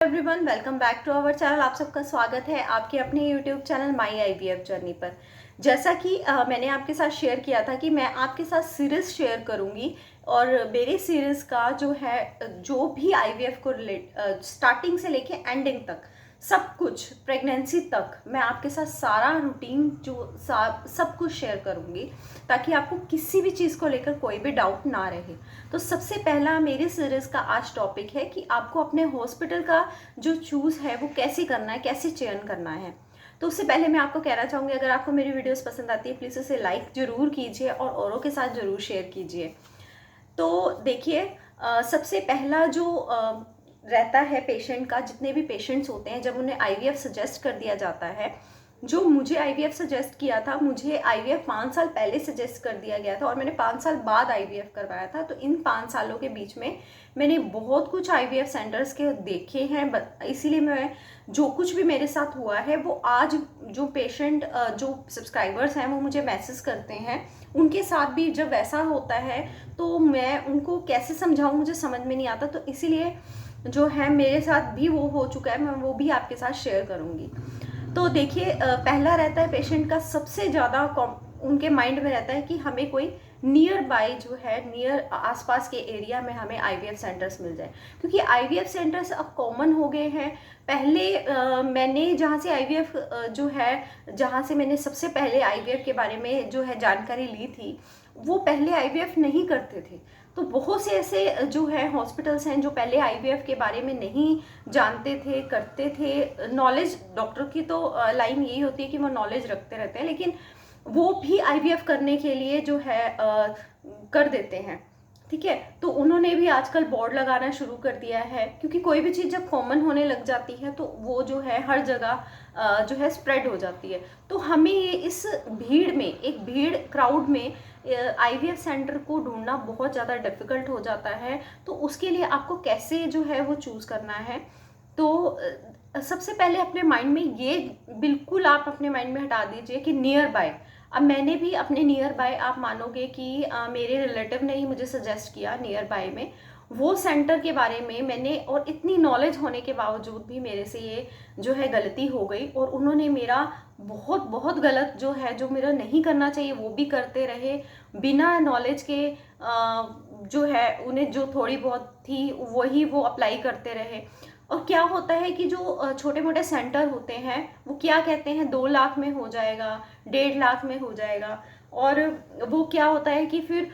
Everyone, welcome back to our channel. आप सबका स्वागत है आपके अपने YouTube channel my IVF journey पर। जैसा कि मैंने आपके साथ शेयर किया था कि मैं आपके साथ सीरीज शेयर करूंगी और मेरी सीरीज का जो है जो भी आईवीएफ को स्टार्टिंग से लेके एंडिंग तक सब कुछ प्रेगनेंसी तक मैं आपके साथ सारा रूटीन सब कुछ शेयर करूंगी ताकि आपको किसी भी चीज़ को लेकर कोई भी डाउट ना रहे। तो सबसे पहला मेरी सीरीज का आज टॉपिक है कि आपको अपने हॉस्पिटल का जो चूज़ है वो कैसे करना है, कैसे चयन करना है। तो उससे पहले मैं आपको कहना चाहूँगी, अगर आपको मेरी वीडियोस पसंद आती है प्लीज़ उसे लाइक ज़रूर कीजिए और औरों के साथ ज़रूर शेयर कीजिए। तो देखिए, सबसे पहला जो रहता है पेशेंट का, जितने भी पेशेंट्स होते हैं जब उन्हें आईवीएफ सजेस्ट कर दिया जाता है, जो मुझे आईवीएफ सजेस्ट किया था, मुझे आईवीएफ 5 साल पहले सजेस्ट कर दिया गया था और मैंने 5 साल बाद आईवीएफ करवाया था। तो इन 5 सालों के बीच में मैंने बहुत कुछ आईवीएफ सेंटर्स के देखे हैं, इसीलिए मैं जो कुछ भी मेरे साथ हुआ है वो आज जो पेशेंट जो सब्सक्राइबर्स हैं वो मुझे मैसेज करते हैं, उनके साथ भी जब वैसा होता है तो मैं उनको कैसे समझाऊं मुझे समझ में नहीं आता। तो इसीलिए जो है मेरे साथ भी वो हो चुका है, मैं वो भी आपके साथ शेयर करूंगी। तो देखिए, पहला रहता है पेशेंट का सबसे ज़्यादा उनके माइंड में रहता है कि हमें कोई नियर बाय जो है नियर आसपास के एरिया में हमें आईवीएफ सेंटर्स मिल जाए, क्योंकि आईवीएफ सेंटर्स अब कॉमन हो गए हैं। पहले मैंने जहाँ से आईवीएफ जो है जहाँ से मैंने सबसे पहले आईवीएफ के बारे में जो है जानकारी ली थी, वो पहले आईवीएफ नहीं करते थे। तो बहुत से ऐसे जो है हॉस्पिटल्स हैं जो पहले आईवीएफ के बारे में नहीं जानते थे, करते थे। नॉलेज डॉक्टर की तो लाइन यही होती है कि वो नॉलेज रखते रहते हैं, लेकिन वो भी आईवीएफ करने के लिए जो है कर देते हैं। ठीक है, तो उन्होंने भी आजकल बोर्ड लगाना शुरू कर दिया है, क्योंकि कोई भी चीज़ जब कॉमन होने लग जाती है तो वो जो है हर जगह जो है स्प्रेड हो जाती है। तो हमें ये इस भीड़ में, एक भीड़ क्राउड में आईवीएफ सेंटर को ढूंढना बहुत ज़्यादा डिफिकल्ट हो जाता है। तो उसके लिए आपको कैसे जो है वो चूज़ करना है, तो सबसे पहले अपने माइंड में ये बिल्कुल आप अपने माइंड में हटा दीजिए कि नियर बाय। अब मैंने भी अपने नियर बाय, आप मानोगे कि मेरे रिलेटिव ने ही मुझे सजेस्ट किया नियर बाय में वो सेंटर के बारे में मैंने, और इतनी नॉलेज होने के बावजूद भी मेरे से ये जो है गलती हो गई और उन्होंने मेरा बहुत बहुत गलत जो है, जो मेरा नहीं करना चाहिए वो भी करते रहे बिना नॉलेज के। जो है उन्हें जो थोड़ी बहुत थी वही वो अप्लाई करते रहे। और क्या होता है कि जो छोटे मोटे सेंटर होते हैं वो क्या कहते हैं 2 लाख में हो जाएगा, 1.5 लाख में हो जाएगा, और वो क्या होता है कि फिर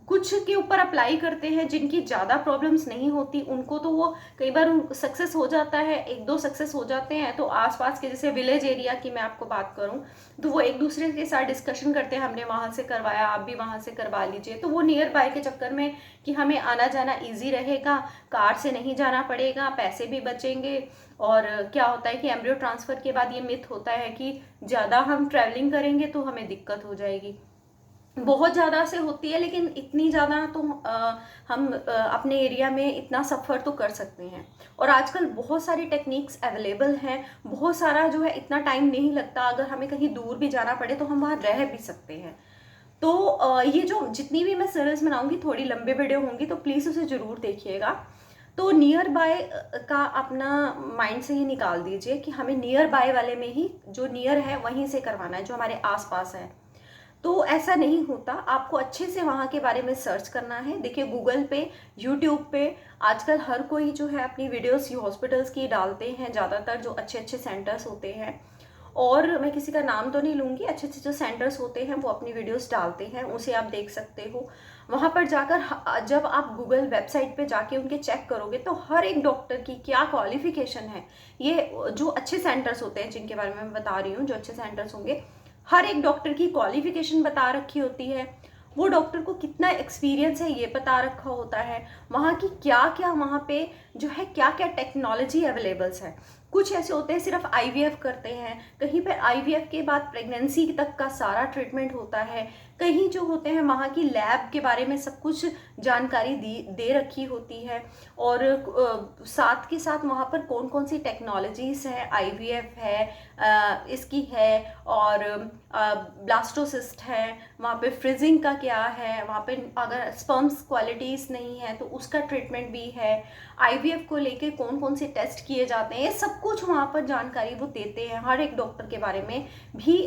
कुछ के ऊपर अप्लाई करते हैं जिनकी ज़्यादा प्रॉब्लम्स नहीं होती उनको, तो वो कई बार सक्सेस हो जाता है, 1-2 सक्सेस हो जाते हैं। तो आसपास के जैसे विलेज एरिया की मैं आपको बात करूं तो वो एक दूसरे के साथ डिस्कशन करते हैं, हमने वहाँ से करवाया आप भी वहाँ से करवा लीजिए। तो वो नियर बाय के चक्कर में कि हमें आना जाना ईजी रहेगा, कार से नहीं जाना पड़ेगा, पैसे भी बचेंगे। और क्या होता है कि एम्ब्रियो ट्रांसफ़र के बाद ये मिथ होता है कि ज़्यादा हम ट्रैवलिंग करेंगे तो हमें दिक्कत हो जाएगी। बहुत ज़्यादा से होती है, लेकिन इतनी ज़्यादा तो हम अपने एरिया में इतना सफ़र तो कर सकते हैं। और आजकल बहुत सारी टेक्निक्स अवेलेबल हैं, बहुत सारा जो है इतना टाइम नहीं लगता, अगर हमें कहीं दूर भी जाना पड़े तो हम वहाँ रह भी सकते हैं। तो ये जो जितनी भी मैं सीरीज बनाऊंगी थोड़ी लंबे वीडियो होंगी, तो प्लीज़ उसे ज़रूर देखिएगा। तो नियर बाय का अपना माइंड से ही निकाल दीजिए कि हमें नियर बाय वाले में ही, जो नियर है वहीं से करवाना है, जो हमारे आसपास है। तो ऐसा नहीं होता, आपको अच्छे से वहाँ के बारे में सर्च करना है। देखिए, गूगल पे, यूट्यूब पे आजकल हर कोई जो है अपनी वीडियोस हॉस्पिटल्स की डालते हैं, ज़्यादातर जो अच्छे अच्छे सेंटर्स होते हैं। और मैं किसी का नाम तो नहीं लूँगी, अच्छे अच्छे जो सेंटर्स होते हैं वो अपनी वीडियोस डालते हैं, उसे आप देख सकते हो। वहाँ पर जाकर जब आप गूगल वेबसाइट पे जाके उनके चेक करोगे तो हर एक डॉक्टर की क्या क्वालिफिकेशन है, ये जो अच्छे सेंटर्स होते हैं जिनके बारे में मैं बता रही हूँ, जो अच्छे सेंटर्स होंगे, हर एक डॉक्टर की क्वालिफिकेशन बता रखी होती है। वो डॉक्टर को कितना एक्सपीरियंस है ये बता रखा होता है। वहाँ की क्या क्या, वहाँ पे जो है क्या क्या टेक्नोलॉजी अवेलेबल्स है। कुछ ऐसे होते हैं सिर्फ आईवीएफ करते हैं, कहीं पर आईवीएफ के बाद प्रेगनेंसी तक का सारा ट्रीटमेंट होता है, कहीं जो होते हैं वहाँ की लैब के बारे में सब कुछ जानकारी दे रखी होती है। और साथ के साथ वहाँ पर कौन कौन सी टेक्नोलॉजीज है, आईवीएफ है, इसकी है, और ब्लास्टोसिस्ट है, वहाँ पे फ्रीजिंग का क्या है, वहाँ पे अगर स्पर्म्स क्वालिटीज़ नहीं है तो उसका ट्रीटमेंट भी है। आईवीएफ को लेके कौन कौन से टेस्ट किए जाते हैं, ये सब कुछ वहाँ पर जानकारी वो देते हैं। हर एक डॉक्टर के बारे में भी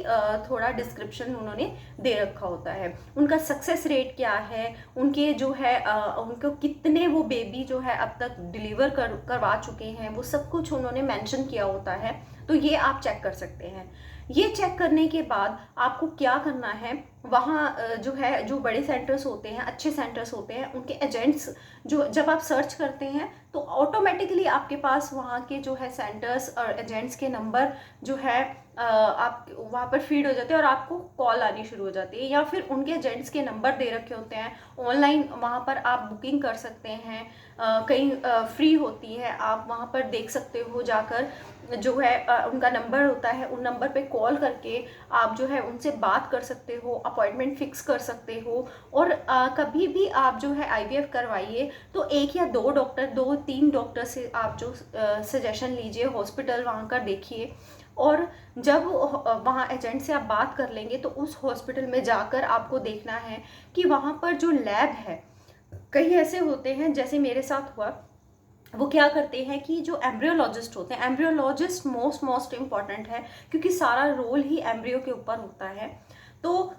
थोड़ा डिस्क्रिप्शन उन्होंने दे रखा होता है। उनका सक्सेस रेट क्या है, उनके जो है उनको कितने वो बेबी जो है अब तक डिलीवर करवा चुके हैं, वो सब कुछ उन्होंने मेंशन किया होता है। तो ये आप चेक कर सकते हैं। ये चेक करने के बाद आपको क्या करना है, वहाँ जो है जो बड़े सेंटर्स होते हैं, अच्छे सेंटर्स होते हैं, उनके एजेंट्स जो जब आप सर्च करते हैं तो ऑटोमेटिकली आपके पास वहाँ के जो है सेंटर्स और एजेंट्स के नंबर जो है आप वहाँ पर फीड हो जाते हैं और आपको कॉल आनी शुरू हो जाती है, या फिर उनके एजेंट्स के नंबर दे रखे होते हैं। ऑनलाइन वहाँ पर आप बुकिंग कर सकते हैं, कहीं फ्री होती है, आप वहाँ पर देख सकते हो जाकर, जो है उनका नंबर होता है, उन नंबर पे कॉल करके आप जो है उनसे बात कर सकते हो, अपॉइंटमेंट फिक्स कर सकते हो। और कभी भी आप जो है आईवीएफ करवाइए तो 1 या 2 डॉक्टर, 2-3 डॉक्टर से आप जो सजेशन लीजिए, हॉस्पिटल वहाँ का देखिए। और जब वहाँ एजेंट से आप बात कर लेंगे तो उस हॉस्पिटल में जाकर आपको देखना है कि वहाँ पर जो लैब है, कई ऐसे होते हैं जैसे मेरे साथ हुआ, वो क्या करते हैं कि जो एम्ब्रियोलॉजिस्ट होते हैं, एम्ब्रियोलॉजिस्ट मोस्ट इम्पॉर्टेंट है क्योंकि सारा रोल ही एम्ब्रियो के ऊपर होता है। तो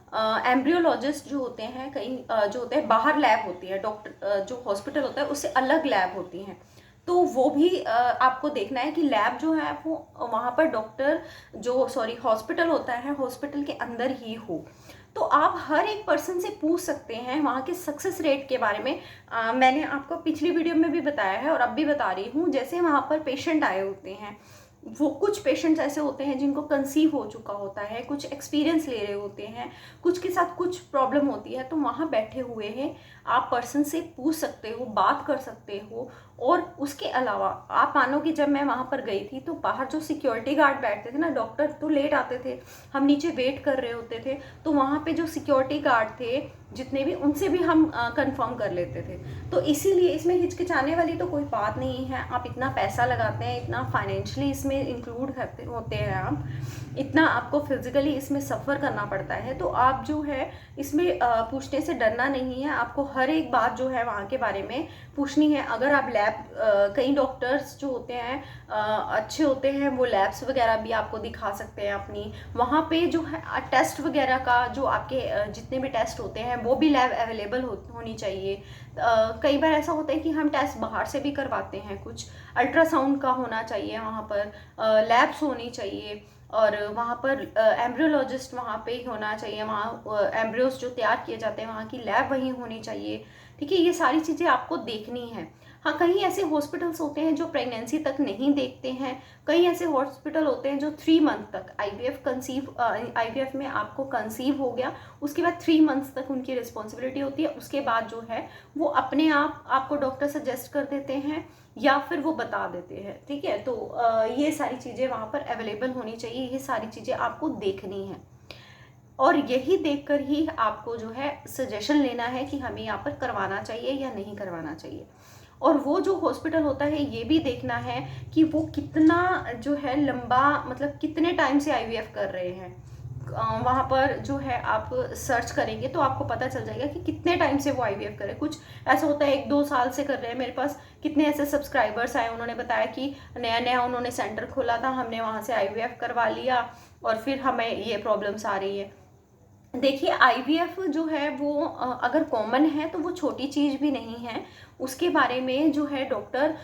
एम्ब्रियोलॉजिस्ट जो होते हैं, कई जो होते हैं बाहर लैब होती है, डॉक्टर जो हॉस्पिटल होता है उससे अलग लैब होती हैं, तो वो भी आपको देखना है कि लैब जो है वो वहाँ पर डॉक्टर जो हॉस्पिटल होता है, हॉस्पिटल के अंदर ही हो। तो आप हर एक पर्सन से पूछ सकते हैं वहाँ के सक्सेस रेट के बारे में। मैंने आपको पिछली वीडियो में भी बताया है और अब भी बता रही हूँ। जैसे वहाँ पर पेशेंट आए होते हैं, वो कुछ पेशेंट्स ऐसे होते हैं जिनको कंसीव हो चुका होता है, कुछ एक्सपीरियंस ले रहे होते हैं, कुछ के साथ कुछ प्रॉब्लम होती है, तो वहाँ बैठे हुए हैं आप पर्सन से पूछ सकते हो, बात कर सकते हो। और उसके अलावा आप मानो कि जब मैं वहाँ पर गई थी तो बाहर जो सिक्योरिटी गार्ड बैठते थे ना, डॉक्टर तो लेट आते थे, हम नीचे वेट कर रहे होते थे, तो वहाँ पे जो सिक्योरिटी गार्ड थे जितने भी, उनसे भी हम कंफर्म कर लेते थे। तो इसीलिए इसमें हिचकिचाने वाली तो कोई बात नहीं है। आप इतना पैसा लगाते हैं, इतना फाइनेंशियली इसमें इंक्लूड होते हैं आप, इतना आपको फिजिकली इसमें सफ़र करना पड़ता है, तो आप जो है इसमें पूछने से डरना नहीं है। आपको हर एक बात जो है वहाँ के बारे में पूछनी है। अगर आप लैब, कई डॉक्टर्स जो होते हैं अच्छे होते हैं, वो लैब्स वगैरह भी आपको दिखा सकते हैं अपनी। वहाँ पे जो है टेस्ट वगैरह का, जो आपके जितने भी टेस्ट होते हैं वो भी लैब अवेलेबल होनी चाहिए। कई बार ऐसा होता है कि हम टेस्ट बाहर से भी करवाते हैं, कुछ अल्ट्रासाउंड का होना चाहिए वहाँ पर, लैब्स होनी चाहिए। और वहाँ पर एम्ब्रियोलॉजिस्ट वहाँ पे ही होना चाहिए, वहाँ एम्ब्रियोस जो तैयार किए जाते हैं वहाँ की लैब वहीं होनी चाहिए। ठीक है, ये सारी चीज़ें आपको देखनी है। हाँ, कहीं ऐसे हॉस्पिटल्स होते हैं जो प्रेगनेंसी तक नहीं देखते हैं, कई ऐसे हॉस्पिटल होते हैं जो 3 मंथ तक आईवीएफ में आपको कंसीव हो गया, उसके बाद 3 मंथ्स तक उनकी रिस्पॉन्सिबिलिटी होती है। उसके बाद जो है वो अपने आप आपको डॉक्टर सजेस्ट कर देते हैं या फिर वो बता देते हैं। ठीक है, तो ये सारी चीज़ें वहाँ पर अवेलेबल होनी चाहिए, ये सारी चीज़ें आपको देखनी है। और यही देखकर ही आपको जो है सजेशन लेना है कि हमें यहाँ पर करवाना चाहिए या नहीं करवाना चाहिए। और वो जो हॉस्पिटल होता है ये भी देखना है कि वो कितना जो है लंबा, मतलब कितने टाइम से आईवीएफ कर रहे हैं। वहाँ पर जो है आप सर्च करेंगे तो आपको पता चल जाएगा कि कितने टाइम से वो आईवीएफ कर रहे हैं। कुछ ऐसा होता है 1-2 साल से कर रहे हैं। मेरे पास कितने ऐसे सब्सक्राइबर्स आए, उन्होंने बताया कि नया नया उन्होंने सेंटर खोला था, हमने वहाँ से आईवीएफ करवा लिया और फिर हमें ये प्रॉब्लम्स आ रही है। देखिए, आईवीएफ जो है वो अगर कॉमन है तो वो छोटी चीज़ भी नहीं है। उसके बारे में जो है डॉक्टर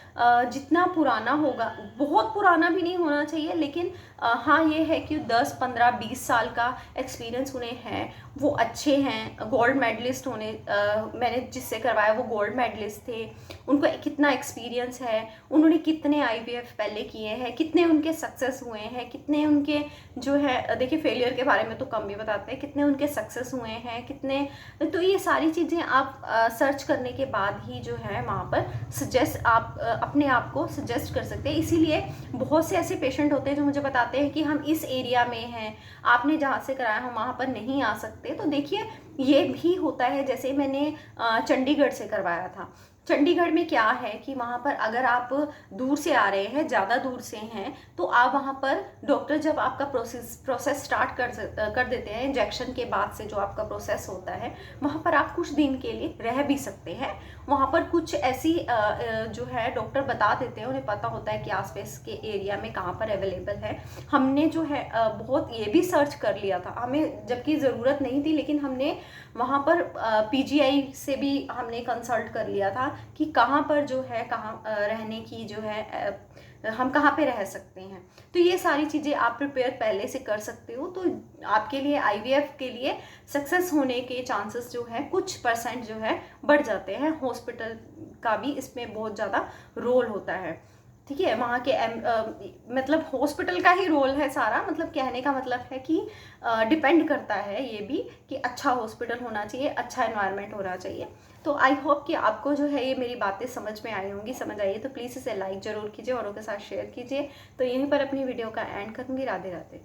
जितना पुराना होगा, बहुत पुराना भी नहीं होना चाहिए, लेकिन हाँ ये है कि 10, 15, 20 साल का एक्सपीरियंस उन्हें है, वो अच्छे हैं। गोल्ड मेडलिस्ट होने, मैंने जिससे करवाया वो गोल्ड मेडलिस्ट थे, उनको कितना एक्सपीरियंस है, उन्होंने कितने आईवीएफ पहले किए हैं, कितने उनके सक्सेस हुए हैं, कितने उनके जो है, देखिए फेलियर के बारे में तो कम भी बताते हैं, कितने उनके सक्सेस हुए हैं, कितने। तो ये सारी चीज़ें आप सर्च करने के बाद ही जो है वहाँ पर आप अपने आप को सजेस्ट कर सकते हैं। इसीलिए बहुत से ऐसे पेशेंट होते हैं जो मुझे बताते हैं कि हम इस एरिया में हैं, आपने जहाँ से कराया हम वहाँ पर नहीं आ सकते। तो देखिए, ये भी होता है। जैसे मैंने चंडीगढ़ से करवाया था, चंडीगढ़ में क्या है कि वहाँ पर अगर आप दूर से आ रहे हैं, ज़्यादा दूर से हैं, तो आप वहाँ पर डॉक्टर जब आपका प्रोसेस स्टार्ट कर देते हैं, इंजेक्शन के बाद से जो आपका प्रोसेस होता है, वहाँ पर आप कुछ दिन के लिए रह भी सकते हैं। वहाँ पर कुछ ऐसी जो है डॉक्टर बता देते हैं, उन्हें पता होता है कि आसपास के एरिया में कहाँ पर अवेलेबल है। हमने जो है बहुत ये भी सर्च कर लिया था, हमें जबकि ज़रूरत नहीं थी, लेकिन हमने वहाँ पर पीजीआई से भी हमने कंसल्ट कर लिया था कि कहाँ पर जो है, कहाँ रहने की जो है, हम कहाँ पे रह सकते हैं। तो ये सारी चीज़ें आप प्रिपेयर पहले से कर सकते हो, तो आपके लिए आईवीएफ के लिए सक्सेस होने के चांसेस जो है कुछ % जो है बढ़ जाते हैं। हॉस्पिटल का भी इसमें बहुत ज़्यादा रोल होता है, ठीक है। वहाँ के मतलब हॉस्पिटल का ही रोल है सारा, मतलब कहने का मतलब है कि डिपेंड करता है ये भी कि अच्छा हॉस्पिटल होना चाहिए, अच्छा एनवायरनमेंट होना चाहिए। तो आई होप कि आपको जो है ये मेरी बातें समझ में आई होंगी। समझ आई तो प्लीज़ इसे लाइक ज़रूर कीजिए, औरों के साथ शेयर कीजिए। तो यहीं पर अपनी वीडियो का एंड करूँगी। राधे राधे।